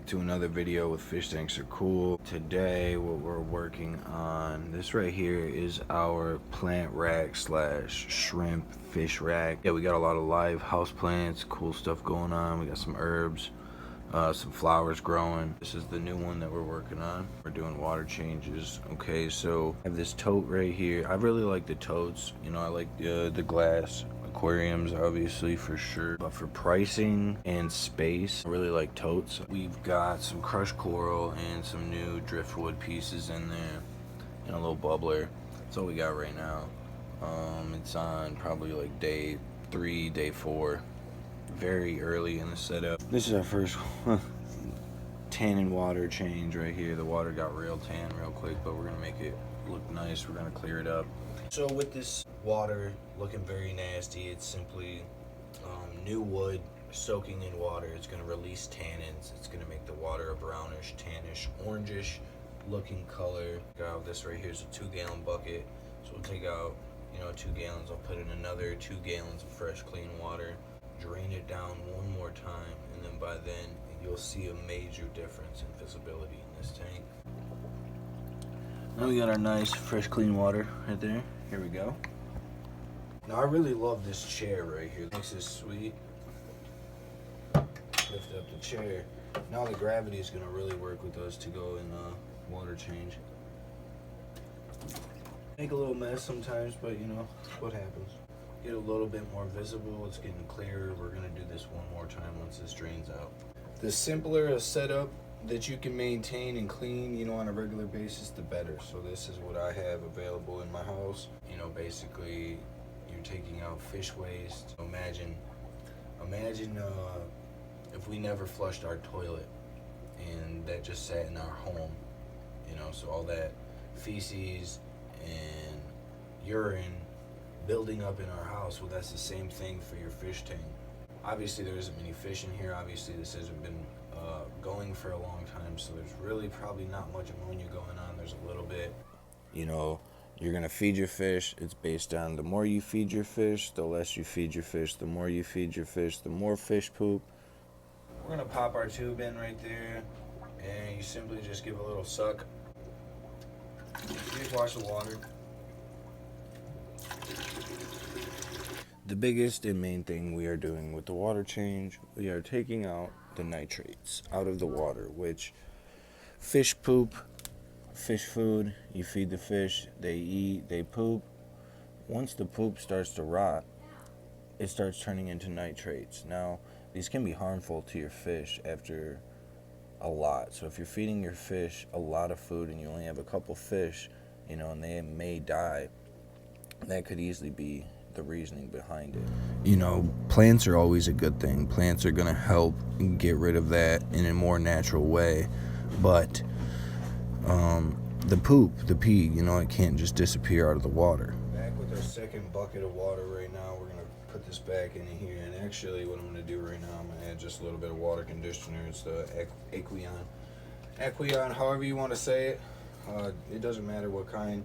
back to another video with Fish Tanks Are Cool. Today what we're working on, this right here is our plant rack slash shrimp fish rack. Yeah, we got a lot of live house plants, cool stuff going on. We got some herbs, some flowers growing. This is the new one that we're working on. We're doing water changes. Okay, so I have this tote right here. I really like the totes. You know, I like the glass aquariums, obviously, for sure, but for pricing and space, I really like totes. We've got some crushed coral and some new driftwood pieces in there and a little bubbler. That's all we got right now. It's on probably like day 3, day 4, very early in the setup. This is our first tan and water change right here. The water got real tan real quick, but we're gonna make it look nice. We're gonna clear it up. So with this water looking very nasty, it's simply new wood soaking in water. It's going to release tannins. It's going to make the water a brownish, tannish, orangish looking color. This right here is a 2-gallon bucket, so we'll take out 2 gallons. I'll put in another 2 gallons of fresh clean water, drain it down one more time, and then by then you'll see a major difference in visibility in this tank. Now we got our nice fresh clean water right there. Here we go. Now I really love this chair right here. This is sweet. Lift up the chair. Now the gravity is gonna really work with us to go in water change. Make a little mess sometimes, but what happens. Get a little bit more visible. It's getting clearer. We're gonna do this one more time once this drains out. The simpler a setup that you can maintain and clean, on a regular basis, the better. So this is what I have available in my house. Basically, you're taking out fish waste. Imagine if we never flushed our toilet and that just sat in our home, so all that feces and urine building up in our house. Well, that's the same thing for your fish tank. Obviously, there isn't many fish in here. Obviously, this hasn't been going for a long time, so there's really probably not much ammonia going on. There's a little bit. You're gonna feed your fish. It's based on the more you feed your fish, the less you feed your fish. The more you feed your fish, the more fish poop. We're gonna pop our tube in right there, and you simply just give a little suck. Just wash the water. The biggest and main thing we are doing with the water change, we are taking out the nitrates out of the water, which fish poop, fish food, you feed the fish, they eat, they poop. Once the poop starts to rot, it starts turning into nitrates. Now, these can be harmful to your fish after a lot. So if you're feeding your fish a lot of food and you only have a couple fish, and they may die, that could easily be the reasoning behind it. Plants are always a good thing. Plants are going to help get rid of that in a more natural way. But the poop, the pee, it can't just disappear out of the water. Back with our second bucket of water right now. We're going to put this back in here. And actually what I'm going to do right now, I'm going to add just a little bit of water conditioner. It's the Aqueon, however you want to say it. It doesn't matter what kind,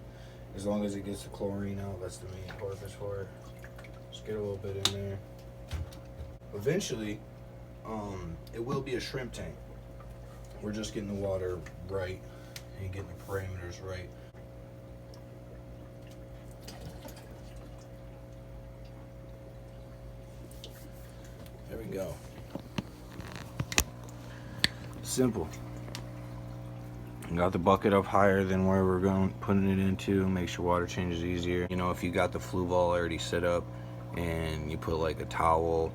as long as it gets the chlorine out. That's the main purpose for it. Just get a little bit in there. Eventually, it will be a shrimp tank. We're just getting the water right and getting the parameters right. There we go. Simple. Got the bucket up higher than where we're putting it into. Makes your water changes easier. If you got the Fluval already set up and you put like a towel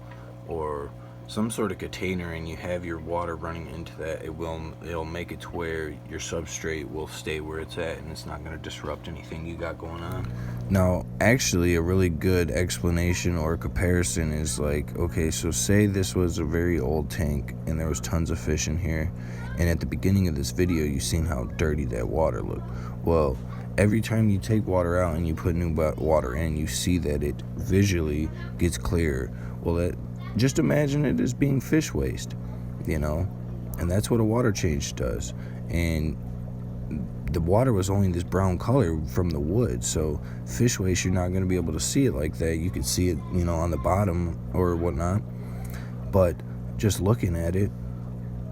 or some sort of container and you have your water running into that, it'll make it to where your substrate will stay where it's at and it's not going to disrupt anything you got going on. Now, actually, a really good explanation or comparison is like, okay, so say this was a very old tank and there was tons of fish in here, and at the beginning of this video you seen how dirty that water looked. Well, every time you take water out and you put new water in, you see that it visually gets clearer. Well, just imagine it as being fish waste, and that's what a water change does. And the water was only this brown color from the wood, so fish waste, you're not going to be able to see it like that. You could see it, on the bottom or whatnot, but just looking at it,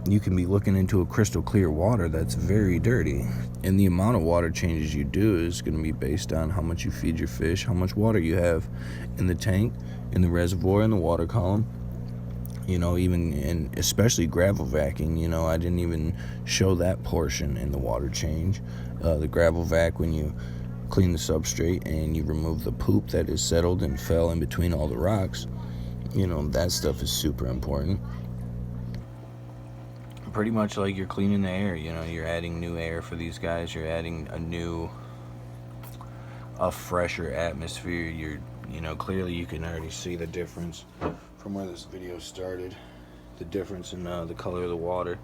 you can be looking into a crystal clear water that's very dirty. And the amount of water changes you do is going to be based on how much you feed your fish, how much water you have in the tank, in the reservoir, in the water column. You know, even and especially gravel vacuuming, you know, I didn't even show that portion in the water change. The gravel vac, when you clean the substrate and you remove the poop that is settled and fell in between all the rocks, you know, that stuff is super important. Pretty much like you're cleaning the air, you know, you're adding new air for these guys, you're adding a fresher atmosphere. You know, clearly you can already see the difference from where this video started, the difference in the color of the water.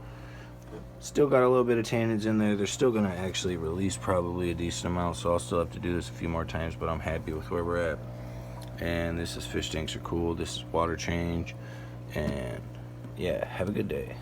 Still got a little bit of tannins in there. They're still gonna actually release probably a decent amount, so I'll still have to do this a few more times, but I'm happy with where we're at. And this is Fish Tanks Are Cool. This is water change, and yeah, have a good day.